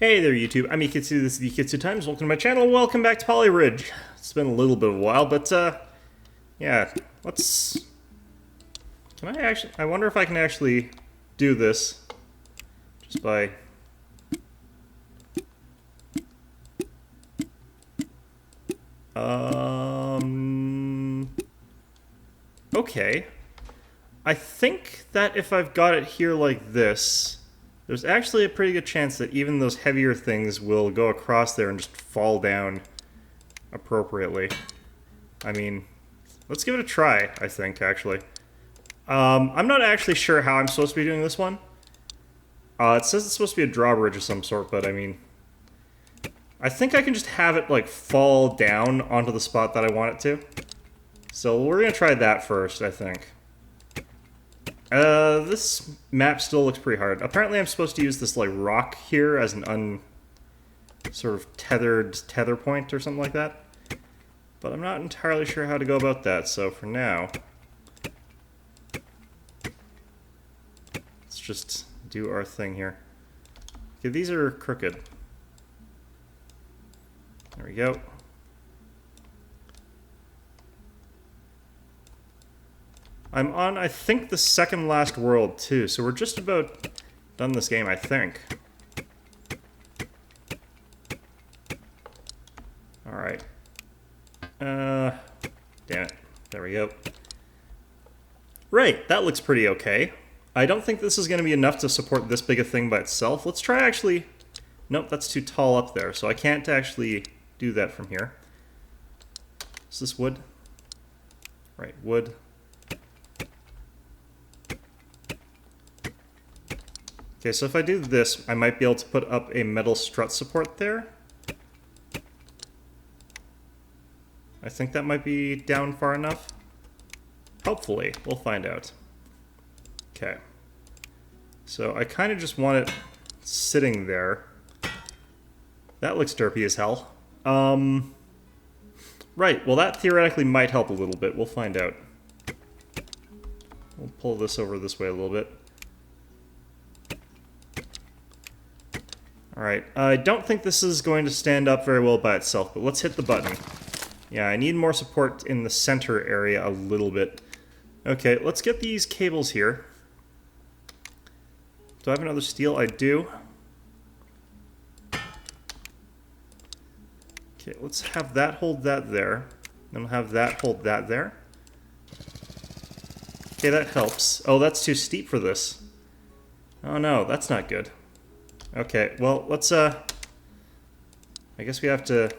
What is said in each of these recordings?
Hey there YouTube, I'm Yukitsu, this is Yukitsu Times, welcome to my channel, welcome back to Polybridge. It's been a little bit of a while, but yeah, let's... I wonder if I can actually do this just by... Okay. I think that if I've got it here like this, there's actually a pretty good chance that even those heavier things will go across there and just fall down appropriately. I mean, let's give it a try, I think, actually. I'm not actually sure how I'm supposed to be doing this one. It says it's supposed to be a drawbridge of some sort, but I mean... I think I can just have it, like, fall down onto the spot that I want it to. So we're gonna try that first, I think. This map still looks pretty hard. Apparently I'm supposed to use this, like, rock here as an sort of tethered tether point or something like that. But I'm not entirely sure how to go about that, so for now... let's just do our thing here. Okay, these are crooked. There we go. I'm on, I think, the second last world, too, so we're just about done this game, I think. Alright. Damn it. There we go. Right, that looks pretty okay. I don't think this is going to be enough to support this big a thing by itself. Let's try actually... Nope, that's too tall up there, so I can't actually do that from here. Is this wood? Right, wood. Okay, so if I do this, I might be able to put up a metal strut support there. I think that might be down far enough. Hopefully, we'll find out. Okay. So I kind of just want it sitting there. That looks derpy as hell. Right, well that theoretically might help a little bit. We'll find out. We'll pull this over this way a little bit. Alright, I don't think this is going to stand up very well by itself, but let's hit the button. Yeah, I need more support in the center area a little bit. Okay, let's get these cables here. Do I have another steel? I do. Okay, let's have that hold that there. Then we'll have that hold that there. Okay, that helps. Oh, that's too steep for this. Oh no, that's not good. Okay, well, let's, I guess we have to...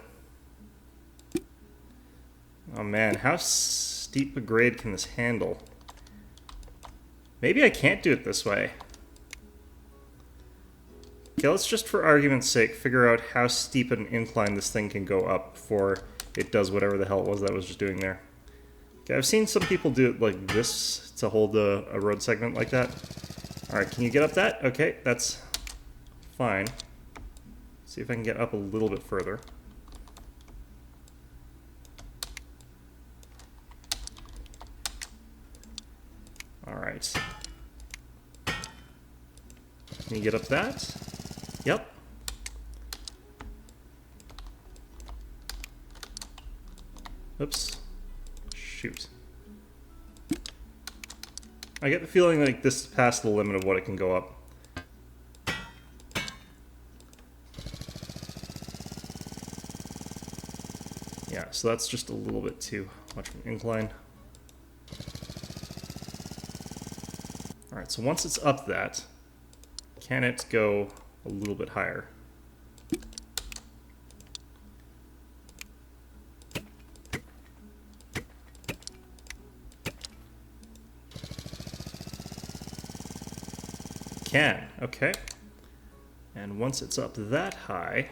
Oh man, how steep a grade can this handle? Maybe I can't do it this way. Okay, let's just, for argument's sake, figure out how steep an incline this thing can go up before it does whatever the hell it was that I was just doing there. Okay, I've seen some people do it like this to hold a road segment like that. Alright, can you get up that? Okay, that's... fine. See if I can get up a little bit further. Alright. Can you get up that? Yep. Oops. Shoot. I get the feeling like this is past the limit of what it can go up. Yeah, so that's just a little bit too much of an incline. Alright, so once it's up that, can it go a little bit higher? Can, okay. And once it's up that high,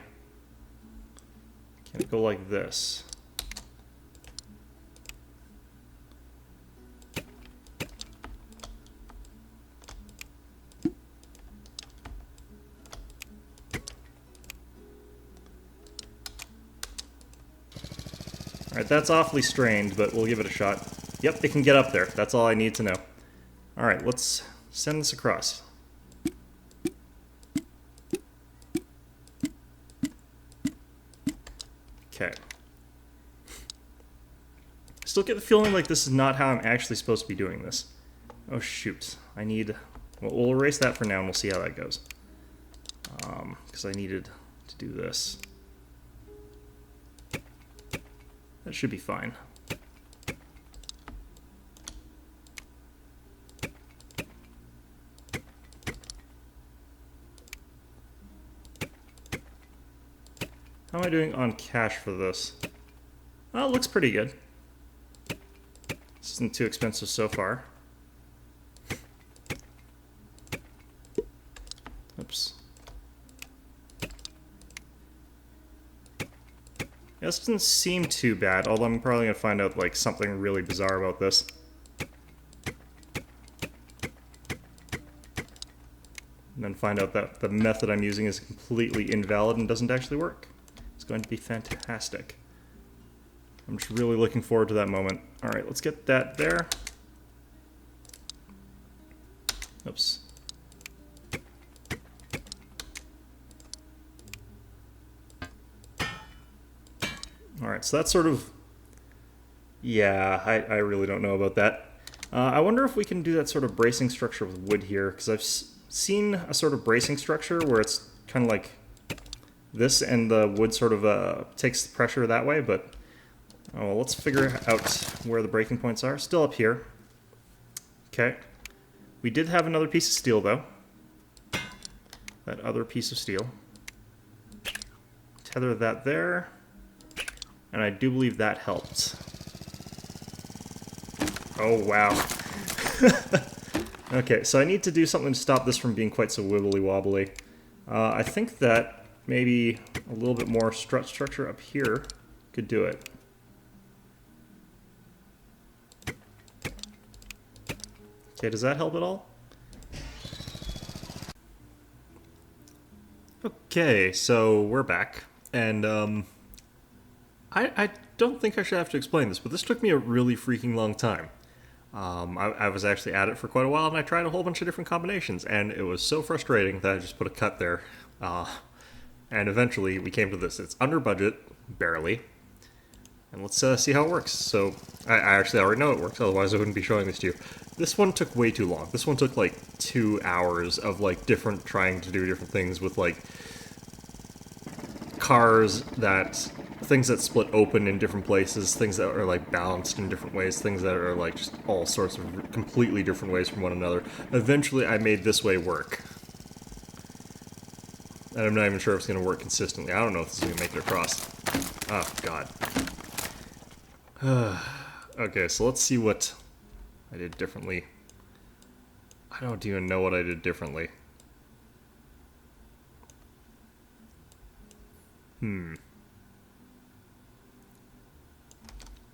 can it go like this? Alright, that's awfully strained, but we'll give it a shot. Yep, it can get up there. That's all I need to know. Alright, let's send this across. Okay. Still get the feeling like this is not how I'm actually supposed to be doing this. Oh shoot. I need... Well, we'll erase that for now and we'll see how that goes. Because I needed to do this. That should be fine. How am I doing on cash for this? Oh, it looks pretty good. This isn't too expensive so far. Oops. Yeah, this doesn't seem too bad, although I'm probably going to find out like something really bizarre about this. And then find out that the method I'm using is completely invalid and doesn't actually work. It's going to be fantastic. I'm just really looking forward to that moment. Alright, let's get that there. Oops. Alright, so that's sort of... Yeah, I really don't know about that. I wonder if we can do that sort of bracing structure with wood here, because I've seen a sort of bracing structure where it's kind of like this, and the wood sort of takes the pressure that way, but well, let's figure out where the breaking points are. Still up here. Okay. We did have another piece of steel, though. That other piece of steel. Tether that there. And I do believe that helped. Oh, wow. Okay, so I need to do something to stop this from being quite so wibbly-wobbly. I think that maybe a little bit more strut structure up here could do it. Okay, does that help at all? Okay, so we're back, and I don't think I should have to explain this, but this took me a really freaking long time. I was actually at it for quite a while, and I tried a whole bunch of different combinations, and it was so frustrating that I just put a cut there. And eventually we came to this. It's under budget, barely. And let's see how it works. So, I actually already know it works, otherwise I wouldn't be showing this to you. This one took way too long. This one took like 2 hours of like trying to do different things with like things that split open in different places, things that are like balanced in different ways, things that are like just all sorts of completely different ways from one another. Eventually I made this way work. And I'm not even sure if it's going to work consistently. I don't know if this is going to make it across. Oh, God. Okay, so let's see what I did differently. I don't even know what I did differently.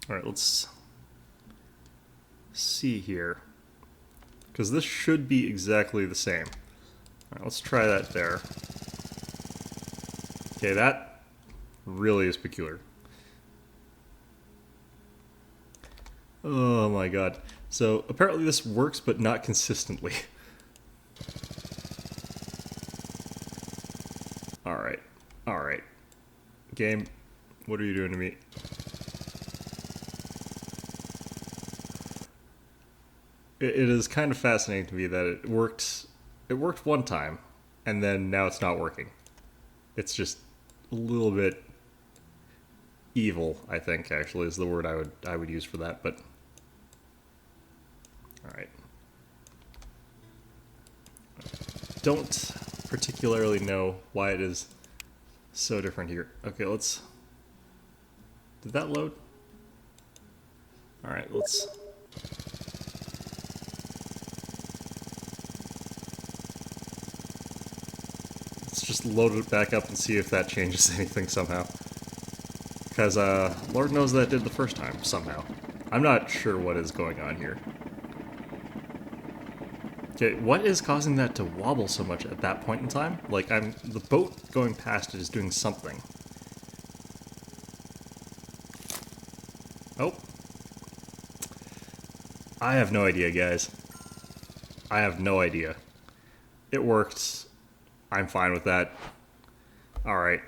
Alright, let's see here. Because this should be exactly the same. Alright, let's try that there. Okay, that really is peculiar. Oh my god. So, apparently this works, but not consistently. Alright. Alright. Game, what are you doing to me? It is kind of fascinating to me that it worked one time, and then now it's not working. It's just a little bit evil, I think, actually, is the word I would use for that, but... Alright. Don't particularly know why it is so different here. Okay, let's... Did that load? Alright, let's... Let's just load it back up and see if that changes anything somehow. Because, Lord knows that did the first time, somehow. I'm not sure what is going on here. Okay, what is causing that to wobble so much at that point in time? Like, the boat going past it is doing something. Oh. I have no idea, guys. I have no idea. It worked. I'm fine with that. Alright,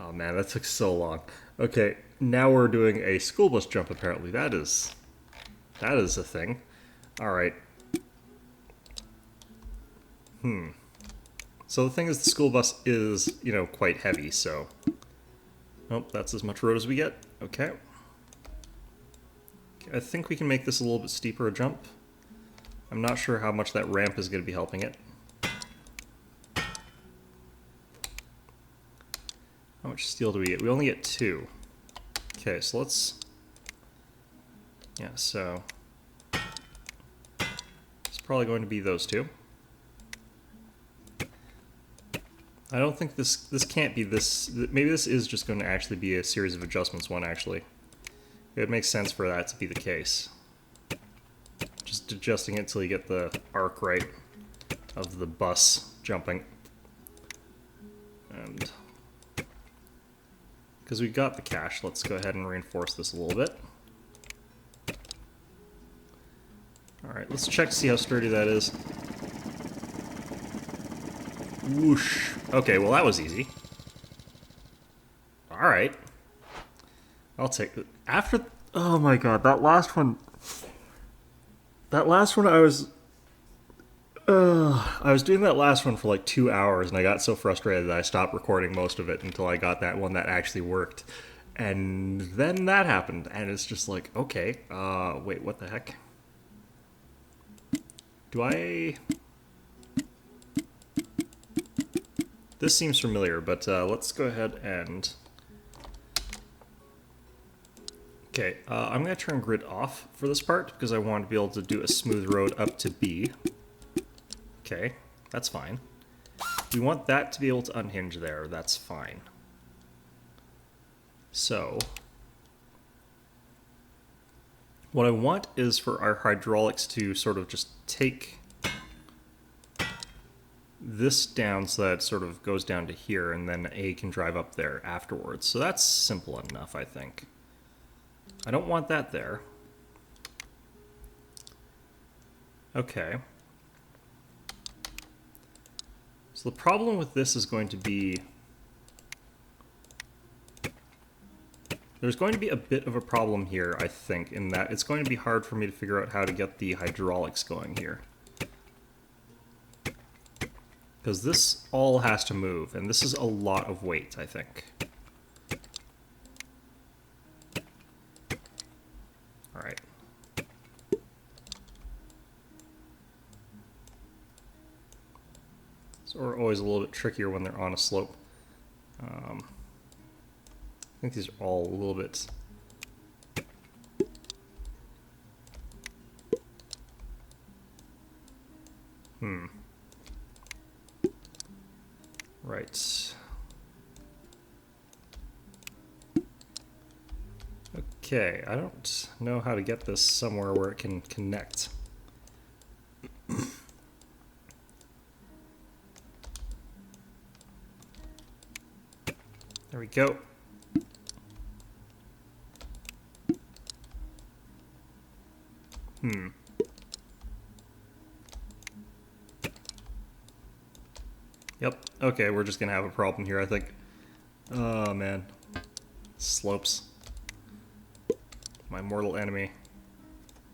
Oh man, that took so long. Okay, now we're doing a school bus jump apparently. That is a thing. Alright. So the thing is, the school bus is, you know, quite heavy, so... Oh, that's as much road as we get. Okay. I think we can make this a little bit steeper a jump. I'm not sure how much that ramp is going to be helping it. How much steel do we get? We only get 2. Okay, so let's... Yeah, so... It's probably going to be those 2. I don't think this can't be this... Maybe this is just going to actually be a series of adjustments one, actually. It makes sense for that to be the case. Just adjusting it until you get the arc right of the bus jumping. And... Because we got the cache, let's go ahead and reinforce this a little bit. Alright, let's check to see how sturdy that is. Whoosh. Okay, well that was easy. Alright. I'll take it. After... Oh my god, that last one... That last one I was doing that last one for like 2 hours, and I got so frustrated that I stopped recording most of it until I got that one that actually worked. And then that happened, and it's just like, okay, wait, what the heck? Do I... This seems familiar, but let's go ahead and... Okay, I'm going to turn grid off for this part, because I want to be able to do a smooth road up to B. Okay, that's fine. We want that to be able to unhinge there, that's fine. So... What I want is for our hydraulics to sort of just take this down so that it sort of goes down to here, and then A can drive up there afterwards. So that's simple enough, I think. I don't want that there. Okay. So the problem with this is going to be... There's going to be a bit of a problem here, I think, in that it's going to be hard for me to figure out how to get the hydraulics going here. Because this all has to move, and this is a lot of weight, I think. Alright. So are always a little bit trickier when they're on a slope. I think these are all a little bit... Right. Okay, I don't know how to get this somewhere where it can connect. There we go. Yep. Okay, we're just gonna have a problem here, I think. Oh, man. Slopes. My mortal enemy.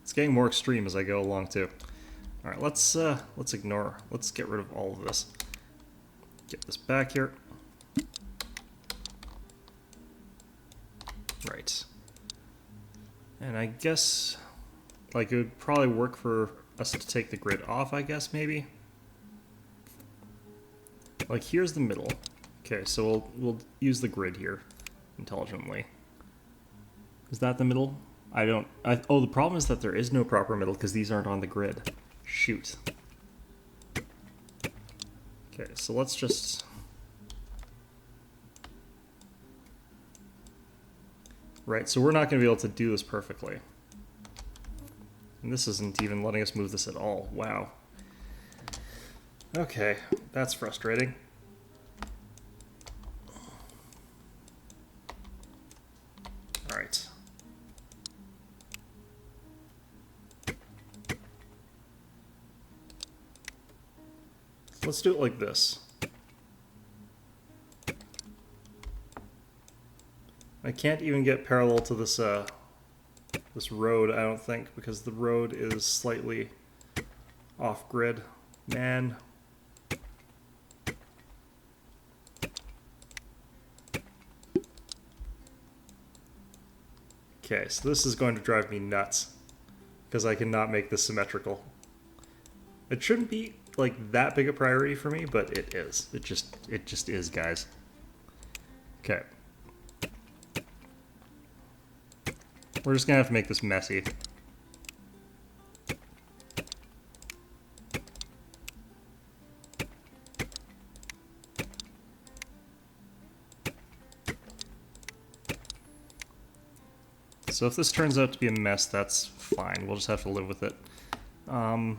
It's getting more extreme as I go along, too. Alright, let's ignore. Let's get rid of all of this. Get this back here. Right. And I guess, like, it would probably work for us to take the grid off, I guess, maybe? Like, here's the middle. Okay, so we'll use the grid here intelligently. Is that the middle? Oh, the problem is that there is no proper middle because these aren't on the grid. Shoot. Okay, so let's just... Right, so we're not going to be able to do this perfectly. And this isn't even letting us move this at all. Wow. Okay, that's frustrating. Alright. Let's do it like this. I can't even get parallel to this this road, I don't think, because the road is slightly off-grid. Man. Okay, so this is going to drive me nuts, because I cannot make this symmetrical. It shouldn't be, like, that big a priority for me, but it is. It just is, guys. Okay. We're just gonna have to make this messy. So if this turns out to be a mess, that's fine. We'll just have to live with it. Wow.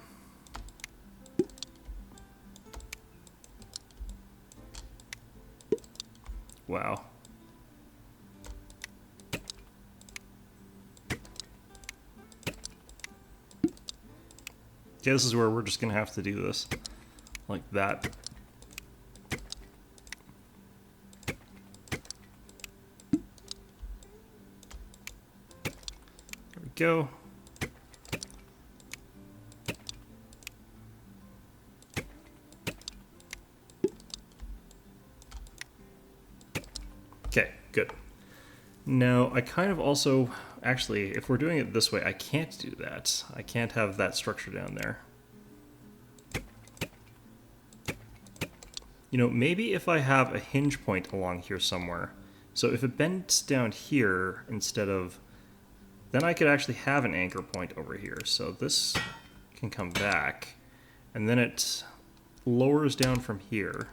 Okay, this is where we're just gonna have to do this. Like that. There we go. Okay, good. Now, I kind of also... Actually, if we're doing it this way, I can't do that. I can't have that structure down there. You know, maybe if I have a hinge point along here somewhere. So if it bends down here instead of... Then I could actually have an anchor point over here. So this can come back. And then it lowers down from here.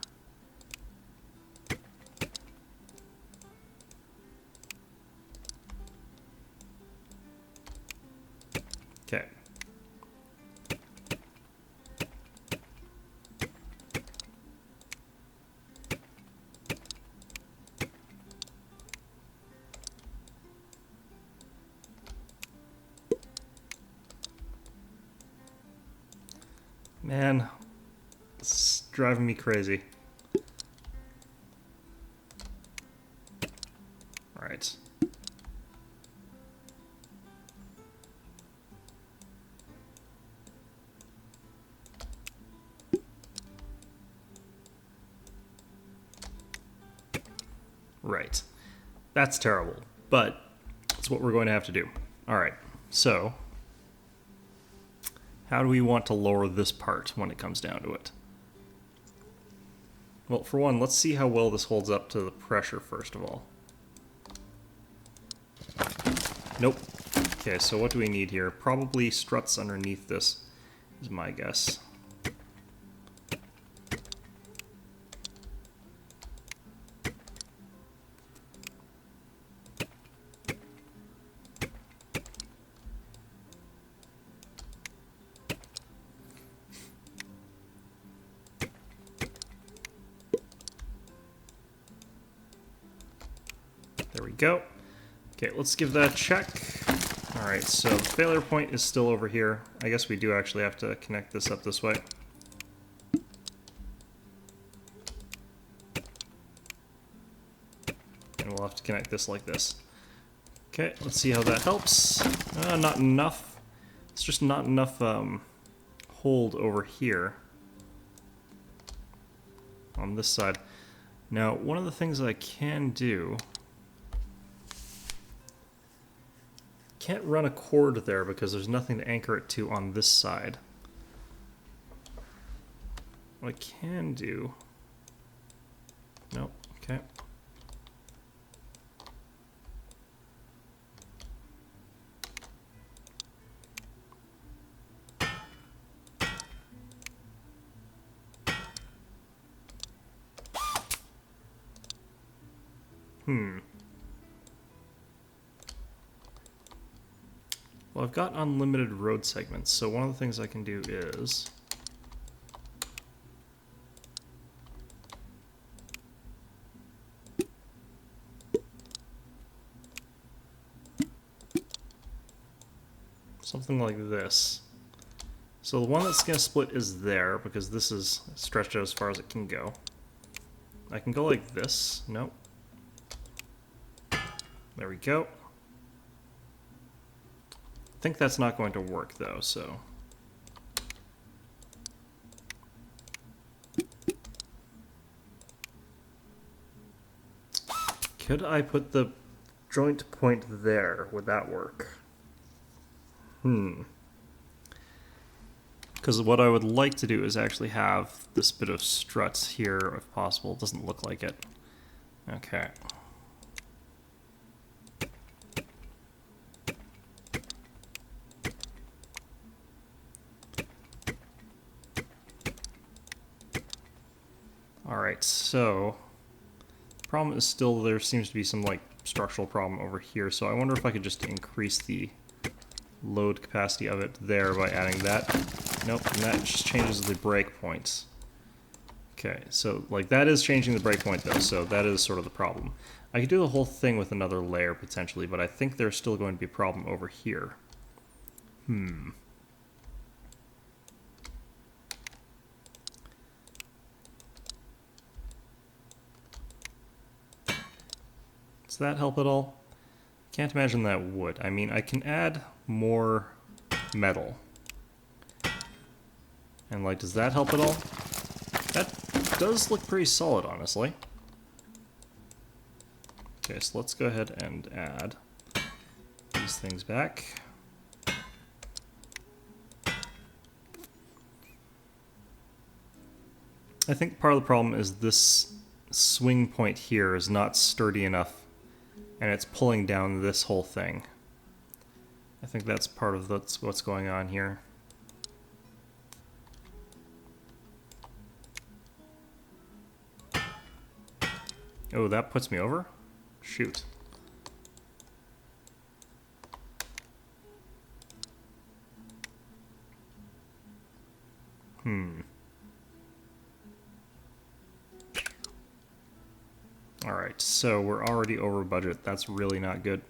Okay. Man, it's driving me crazy. All right. Right. That's terrible, but it's what we're going to have to do. All right, so how do we want to lower this part when it comes down to it? Well, for one, let's see how well this holds up to the pressure first of all. Nope. Okay, so what do we need here? Probably struts underneath this is my guess. There we go. Okay, let's give that a check. Alright, so the failure point is still over here. I guess we do actually have to connect this up this way. And we'll have to connect this like this. Okay, let's see how that helps. Not enough. It's just not enough hold over here on this side. Now, one of the things I can do... Can't run a cord there because there's nothing to anchor it to on this side. What I can do... Nope, okay. Well, I've got unlimited road segments, so one of the things I can do is... something like this. So the one that's going to split is there, because this is stretched out as far as it can go. I can go like this. Nope. There we go. I think that's not going to work though, so. Could I put the joint point there? Would that work? Because what I would like to do is actually have this bit of struts here, if possible. It doesn't look like it. Okay. Alright, so the problem is still there seems to be some like structural problem over here, so I wonder if I could just increase the load capacity of it there by adding that. Nope, and that just changes the breakpoints. Okay, so like that is changing the breakpoint though, so that is sort of the problem. I could do the whole thing with another layer potentially, but I think there's still going to be a problem over here. Does that help at all? Can't imagine that would. I mean, I can add more metal. And like, does that help at all? That does look pretty solid, honestly. Okay, so let's go ahead and add these things back. I think part of the problem is this swing point here is not sturdy enough, and it's pulling down this whole thing. I think that's part of what's going on here. Oh, that puts me over? Shoot. Alright, so we're already over budget. That's really not good.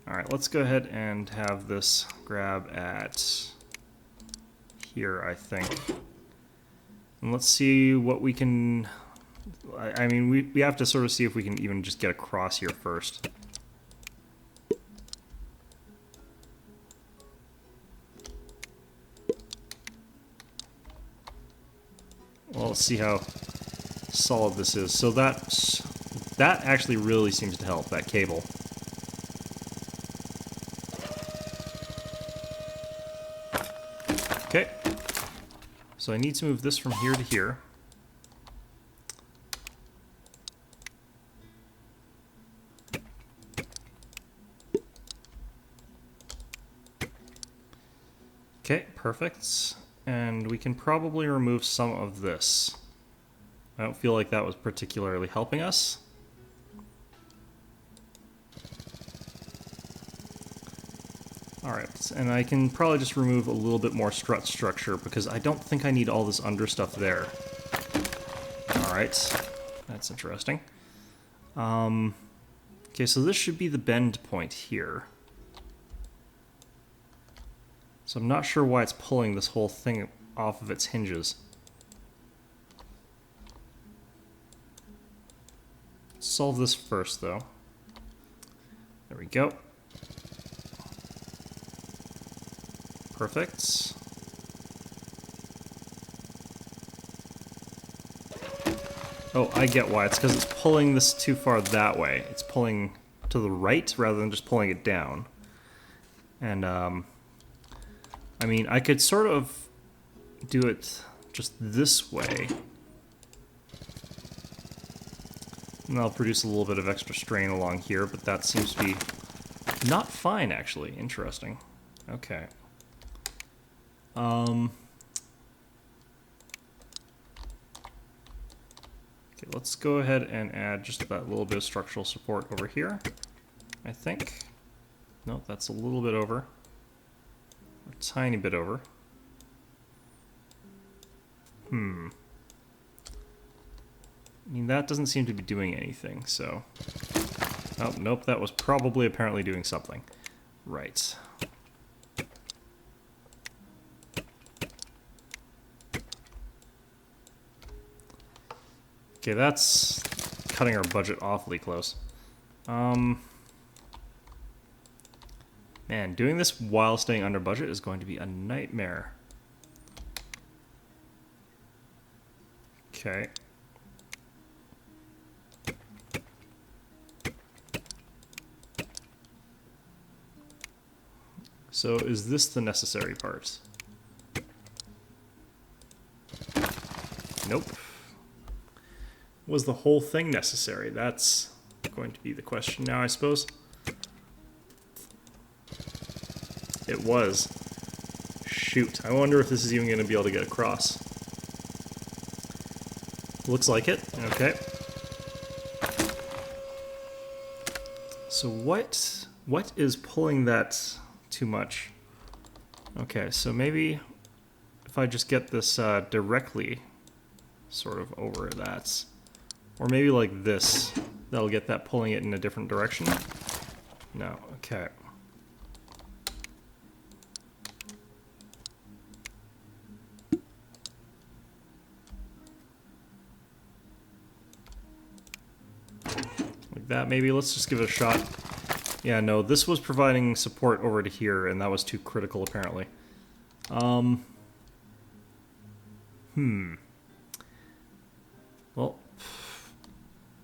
Alright, let's go ahead and have this grab at here, I think. And let's see what we can... I mean, we have to sort of see if we can even just get across here first. Well, let's see how solid this is. So that actually really seems to help, that cable. Okay. So I need to move this from here to here. Okay, perfect. And we can probably remove some of this. I don't feel like that was particularly helping us. Alright, and I can probably just remove a little bit more strut structure because I don't think I need all this under stuff there. Alright, that's interesting. Okay, so this should be the bend point here. So I'm not sure why it's pulling this whole thing off of its hinges. Let's solve this first, though. There we go. Perfect. Oh, I get why. It's because it's pulling this too far that way. It's pulling to the right rather than just pulling it down. And, I mean, I could sort of do it just this way. And that'll produce a little bit of extra strain along here, but that seems to be not fine, actually. Interesting. Okay. Okay, let's go ahead and add just that little bit of structural support over here, I think. Nope, that's a little bit over. A tiny bit over. I mean, that doesn't seem to be doing anything, so... Oh, nope, that was probably apparently doing something. Right. Okay, that's cutting our budget awfully close. Man, doing this while staying under budget is going to be a nightmare. Okay. So is this the necessary part? Nope. Was the whole thing necessary? That's going to be the question now, I suppose. It was. Shoot. I wonder if this is even going to be able to get across. Looks like it. Okay. So what is pulling that too much? Okay, so maybe if I just get this directly sort of over that. Or maybe like this. That'll get that pulling it in a different direction. No, okay. Like that maybe. Let's just give it a shot. Yeah, no, this was providing support over to here, and that was too critical apparently. Well,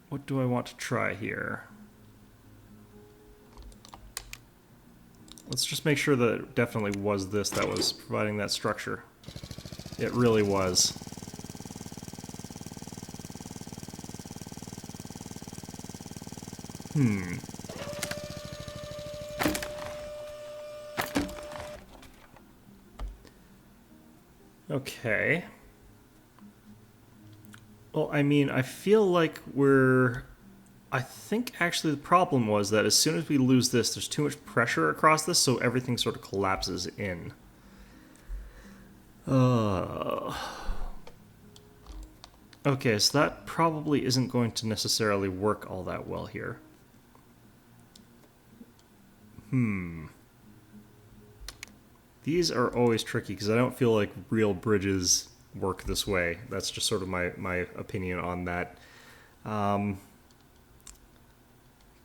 what do I want to try here? Let's just make sure that it definitely was this that was providing that structure. It really was. Okay. Well, I mean, I feel like I think actually the problem was that as soon as we lose this, there's too much pressure across this, so everything sort of collapses in. Okay, so that probably isn't going to necessarily work all that well here. These are always tricky because I don't feel like real bridges work this way. That's just sort of my opinion on that.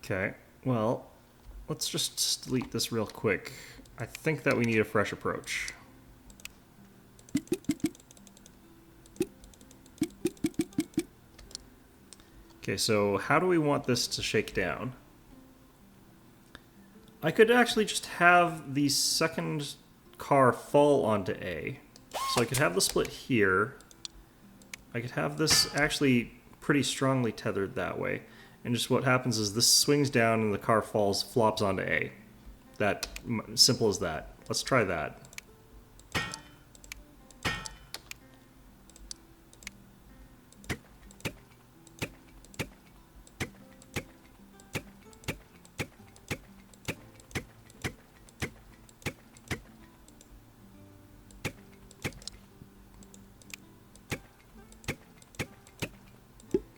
Okay, well, let's just delete this real quick. I think that we need a fresh approach. Okay, so how do we want this to shake down? I could actually just have the second car fall onto A. So I could have the split here. I could have this actually pretty strongly tethered that way. And just what happens is this swings down and the car flops onto A. That simple as that. Let's try that.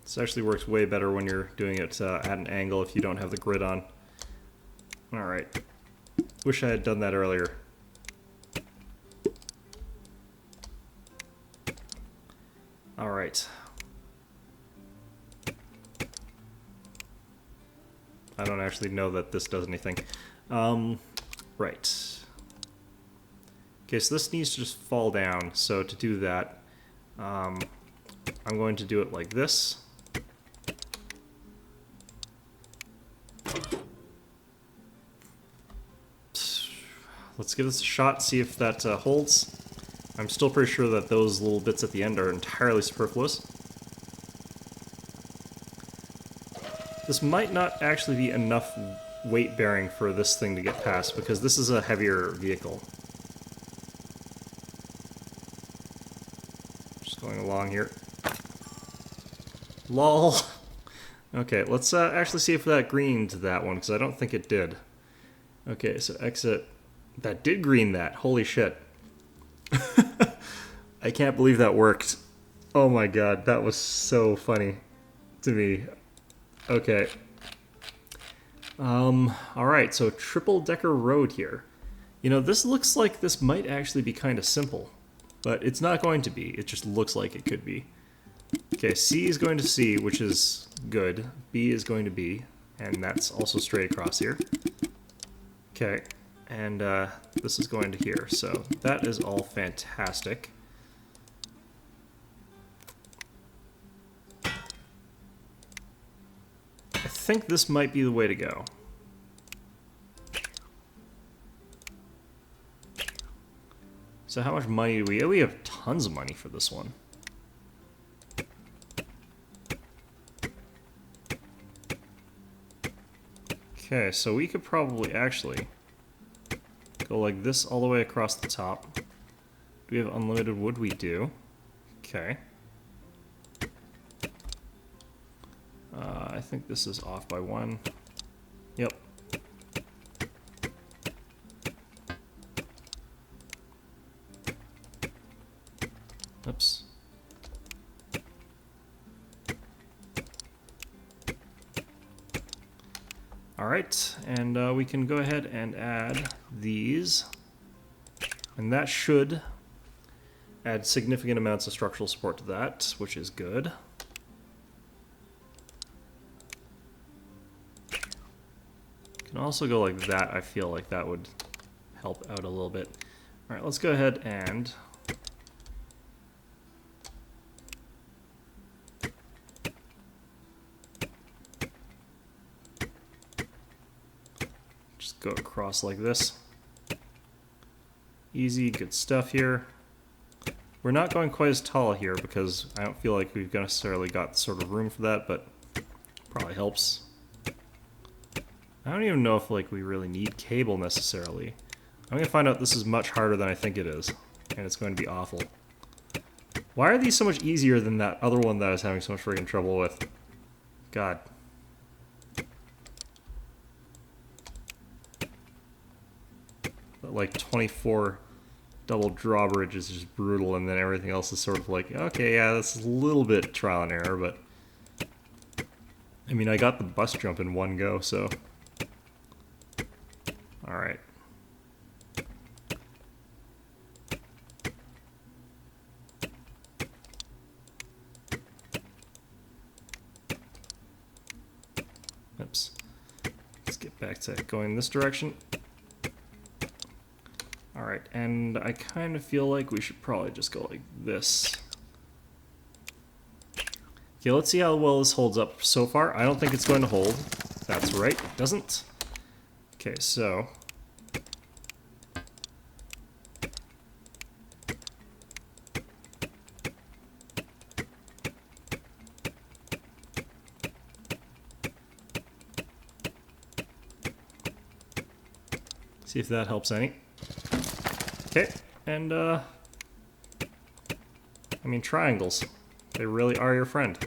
This actually works way better when you're doing it at an angle if you don't have the grid on. Alright. Wish I had done that earlier. Alright. I don't actually know that this does anything. Right. Okay, so this needs to just fall down. So to do that, I'm going to do it like this. Let's give this a shot, see if that holds. I'm still pretty sure that those little bits at the end are entirely superfluous. This might not actually be enough weight bearing for this thing to get past, because this is a heavier vehicle. Just going along here. LOL! Okay, let's actually see if that greened that one, because I don't think it did. Okay, so exit. That did green that. Holy shit. I can't believe that worked. Oh my god, that was so funny to me. Okay. Alright, so triple-decker road here. You know, this looks like this might actually be kind of simple. But it's not going to be. It just looks like it could be. Okay, C is going to C, which is good. B is going to B, and that's also straight across here. Okay. and this is going to here. So that is all fantastic. I think this might be the way to go. So how much money do we have? We have tons of money for this one. Okay, so we could probably actually go like this all the way across the top. Do we have unlimited wood? We do. Okay. I think this is off by 1. Yep. Oops. Alright, and we can go ahead and add these. And that should add significant amounts of structural support to that, which is good. Can also go like that. I feel like that would help out a little bit. Alright, let's go ahead and just go across like this. Easy, good stuff here. We're not going quite as tall here because I don't feel like we've necessarily got sort of room for that, but probably helps. I don't even know if like we really need cable necessarily. I'm gonna find out this is much harder than I think it is, and it's going to be awful. Why are these so much easier than that other one that I was having so much freaking trouble with? God. That like 24 double drawbridge is just brutal, and then everything else is sort of like, okay, yeah, this is a little bit trial and error, but I mean, I got the bus jump in one go, so. Alright. Oops. Let's get back to going this direction. Alright, and I kind of feel like we should probably just go like this. Okay, let's see how well this holds up so far. I don't think it's going to hold. That's right, it doesn't. Okay, so see if that helps any. Okay, and I mean triangles. They really are your friend.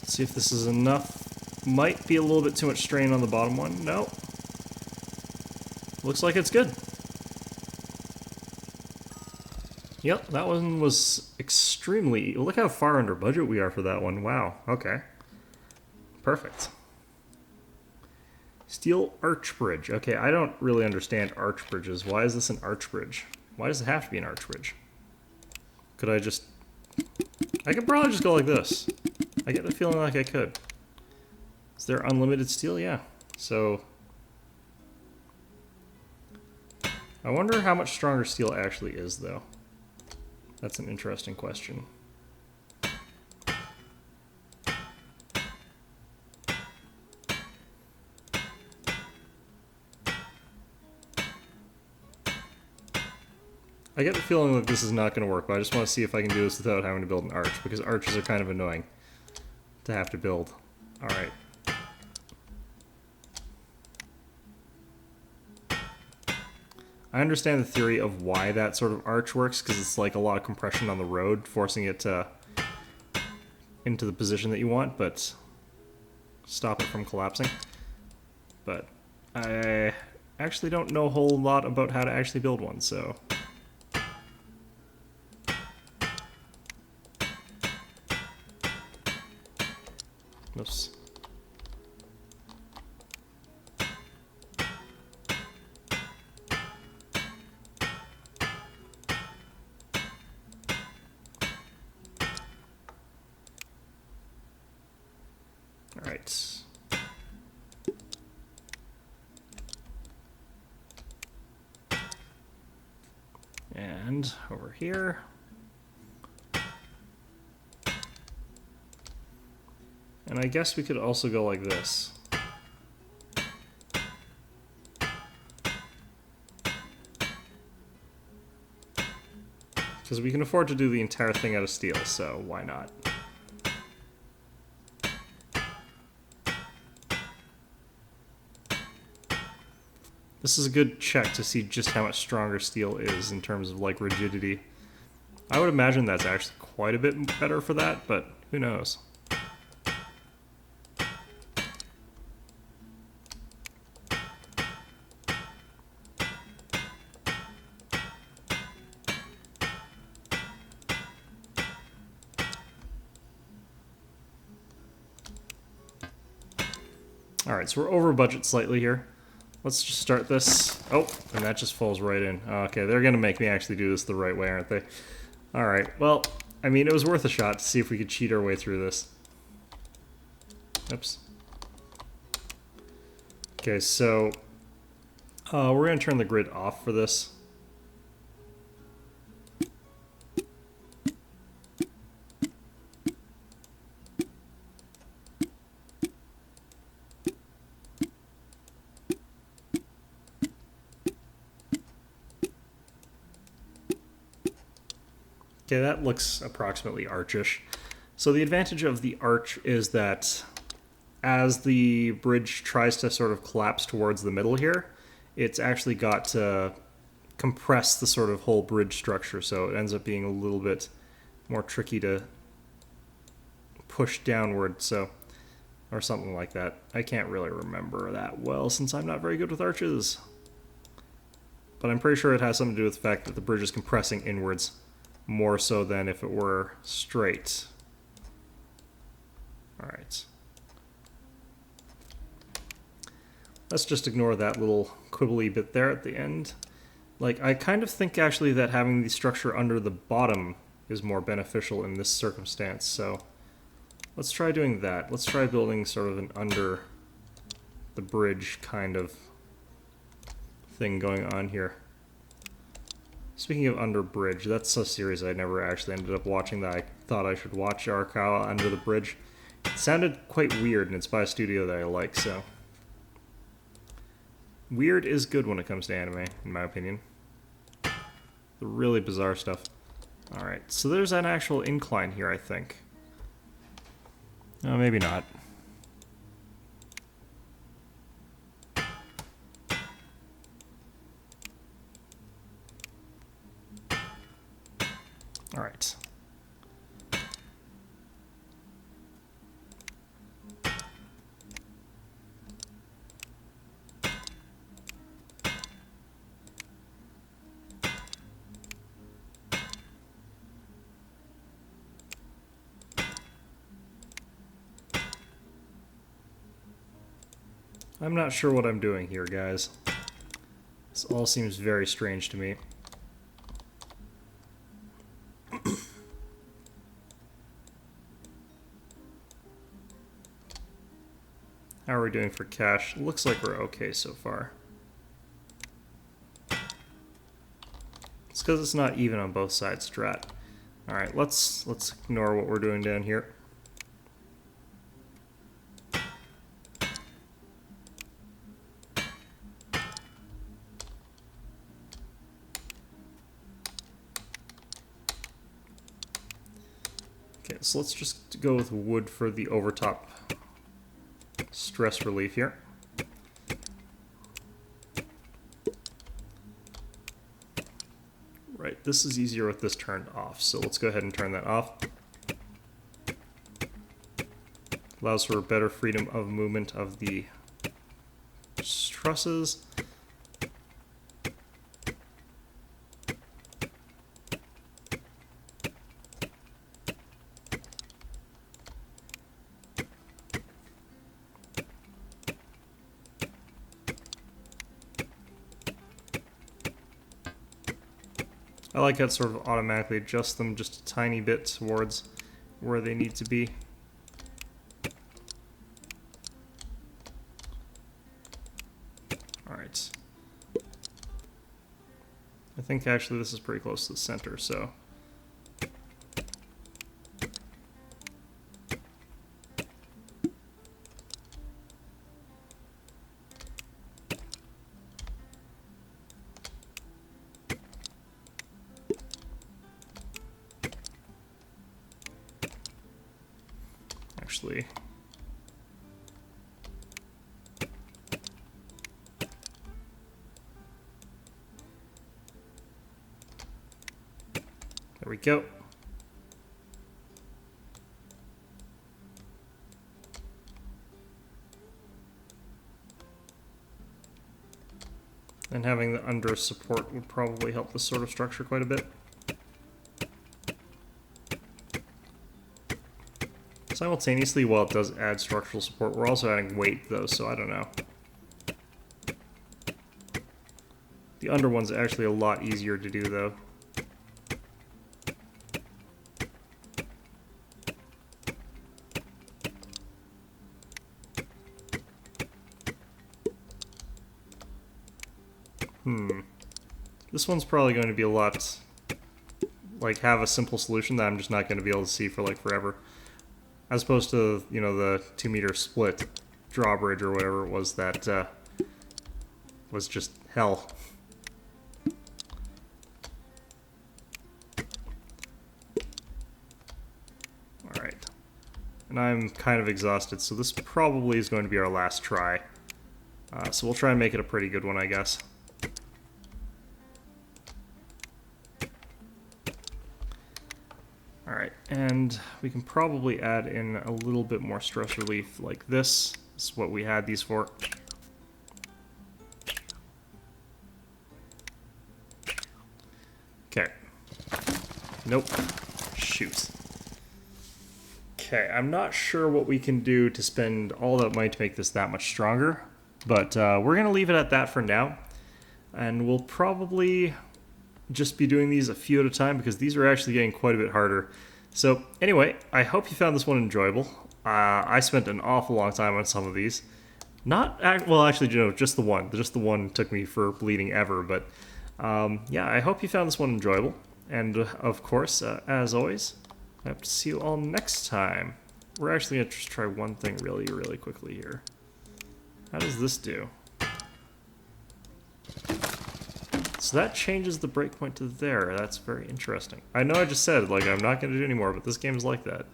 See if this is enough. Might be a little bit too much strain on the bottom one. No. Looks like it's good. Yep, that one was extremely... Look how far under budget we are for that one. Wow, okay. Perfect. Steel arch bridge. Okay, I don't really understand arch bridges. Why is this an arch bridge? Why does it have to be an arch bridge? Could I just... I could probably just go like this. I get the feeling like I could. Is there unlimited steel? Yeah. So... I wonder how much stronger steel actually is, though. That's an interesting question. I get the feeling that this is not going to work, but I just want to see if I can do this without having to build an arch, because arches are kind of annoying to have to build. Alright. I understand the theory of why that sort of arch works, because it's like a lot of compression on the road, forcing it to into the position that you want, but stop it from collapsing. But I actually don't know a whole lot about how to actually build one, so... Oops. right. And over here. And I guess we could also go like this. Because we can afford to do the entire thing out of steel, so why not? This is a good check to see just how much stronger steel is in terms of, like, rigidity. I would imagine that's actually quite a bit better for that, but who knows? Alright, so we're over budget slightly here. Let's just start this. Oh, and that just falls right in. Okay, they're going to make me actually do this the right way, aren't they? Alright, well, I mean, it was worth a shot to see if we could cheat our way through this. Oops. Okay, so we're going to turn the grid off for this. Okay, that looks approximately archish. So the advantage of the arch is that as the bridge tries to sort of collapse towards the middle here, it's actually got to compress the sort of whole bridge structure, so it ends up being a little bit more tricky to push downward, so, or something like that. I can't really remember that well since I'm not very good with arches. But I'm pretty sure it has something to do with the fact that the bridge is compressing inwards, more so than if it were straight. Alright. Let's just ignore that little quibbly bit there at the end. Like, I kind of think actually that having the structure under the bottom is more beneficial in this circumstance, so let's try doing that. Let's try building sort of an under the bridge kind of thing going on here. Speaking of Under Bridge, that's a series I never actually ended up watching that I thought I should watch, Arakawa Under the Bridge. It sounded quite weird, and it's by a studio that I like, so... Weird is good when it comes to anime, in my opinion. The really bizarre stuff. Alright, so there's an actual incline here, I think. Oh, maybe not. Alright. I'm not sure what I'm doing here, guys. This all seems very strange to me. How are we doing for cash? Looks like we're okay so far. It's because it's not even on both sides, Strat. Alright, let's ignore what we're doing down here. Okay, so let's just go with wood for the overtop stress relief here. Right, this is easier with this turned off, so let's go ahead and turn that off. Allows for better freedom of movement of the trusses. I like how it sort of automatically adjusts them just a tiny bit towards where they need to be. Alright. I think actually this is pretty close to the center, so... Actually... There we go. And having the under support would probably help this sort of structure quite a bit. Simultaneously, while it does add structural support, we're also adding weight though, so I don't know. The under one's actually a lot easier to do though. This one's probably going to be a lot, like, have a simple solution that I'm just not going to be able to see for, like, forever. As opposed to, you know, the 2-meter split drawbridge or whatever it was that was just hell. Alright. And I'm kind of exhausted, so this probably is going to be our last try. So we'll try and make it a pretty good one, I guess. Alright, and we can probably add in a little bit more stress relief like this. This is what we had these for. Okay. Nope. Shoot. Okay, I'm not sure what we can do to spend all that money to make this that much stronger, but we're going to leave it at that for now. And we'll probably just be doing these a few at a time because these are actually getting quite a bit harder. So anyway, I hope you found this one enjoyable. I spent an awful long time on some of these. Well, actually, you know, just the one. Just the one took me for bleeding ever. But yeah, I hope you found this one enjoyable. And of course, as always, I hope to see you all next time. We're actually going to just try one thing really, really quickly here. How does this do? So that changes the breakpoint to there. That's very interesting. I know I just said, like, I'm not going to do anymore, but this game is like that.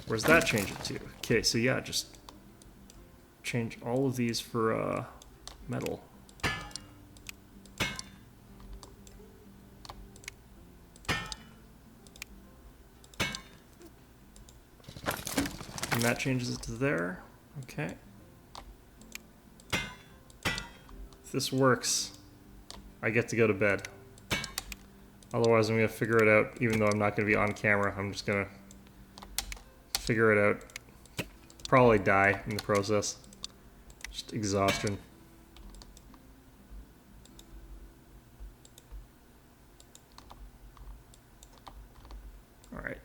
Where's that change it to? Okay, so yeah, just change all of these for metal. And that changes it to there. Okay. If this works, I get to go to bed. Otherwise, I'm going to figure it out, even though I'm not going to be on camera. I'm just going to figure it out. Probably die in the process. Just exhaustion. Alright.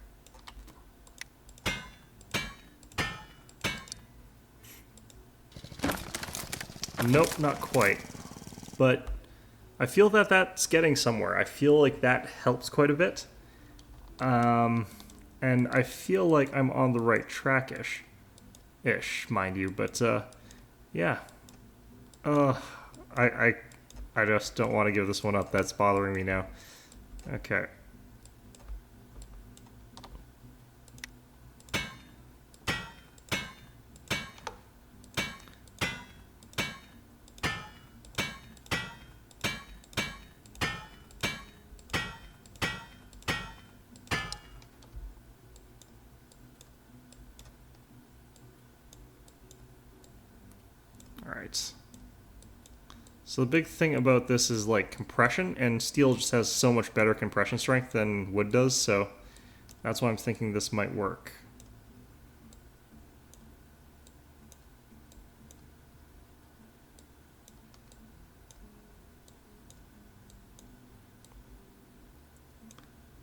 Nope, not quite. But I feel that that's getting somewhere. I feel like that helps quite a bit. And I feel like I'm on the right track-ish. Mind you. But, yeah. I just don't want to give this one up. That's bothering me now. Okay. Alright. So the big thing about this is like compression, and steel just has so much better compression strength than wood does, so that's why I'm thinking this might work.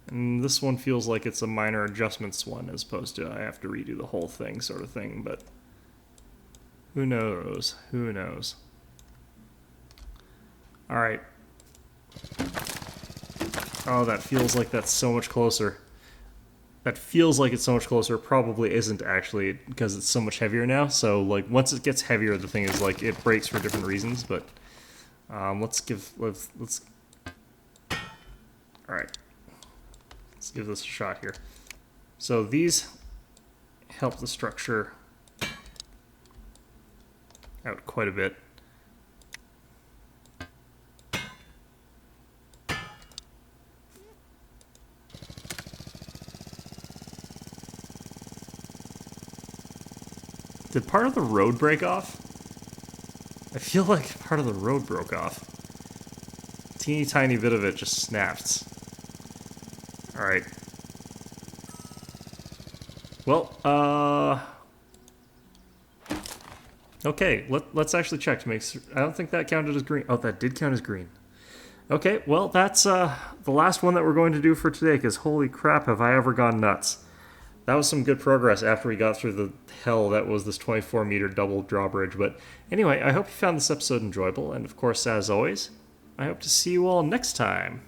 And this one feels like it's a minor adjustments one as opposed to I have to redo the whole thing sort of thing, but Who knows? Who knows? Alright. Oh, that feels like that's so much closer. That feels like it's so much closer. Probably isn't actually, because it's so much heavier now. So, like, once it gets heavier, the thing is, like, it breaks for different reasons. But let's. All right, let's give this a shot here. So these help the structure out quite a bit. Did part of the road break off? I feel like part of the road broke off. Teeny tiny bit of it just snaps. Alright. Well, okay, let's actually check to make sure. I don't think that counted as green. Oh, that did count as green. Okay, well, that's the last one that we're going to do for today, because holy crap, have I ever gone nuts. That was some good progress after we got through the hell that was this 24-meter double drawbridge. But anyway, I hope you found this episode enjoyable, and of course, as always, I hope to see you all next time.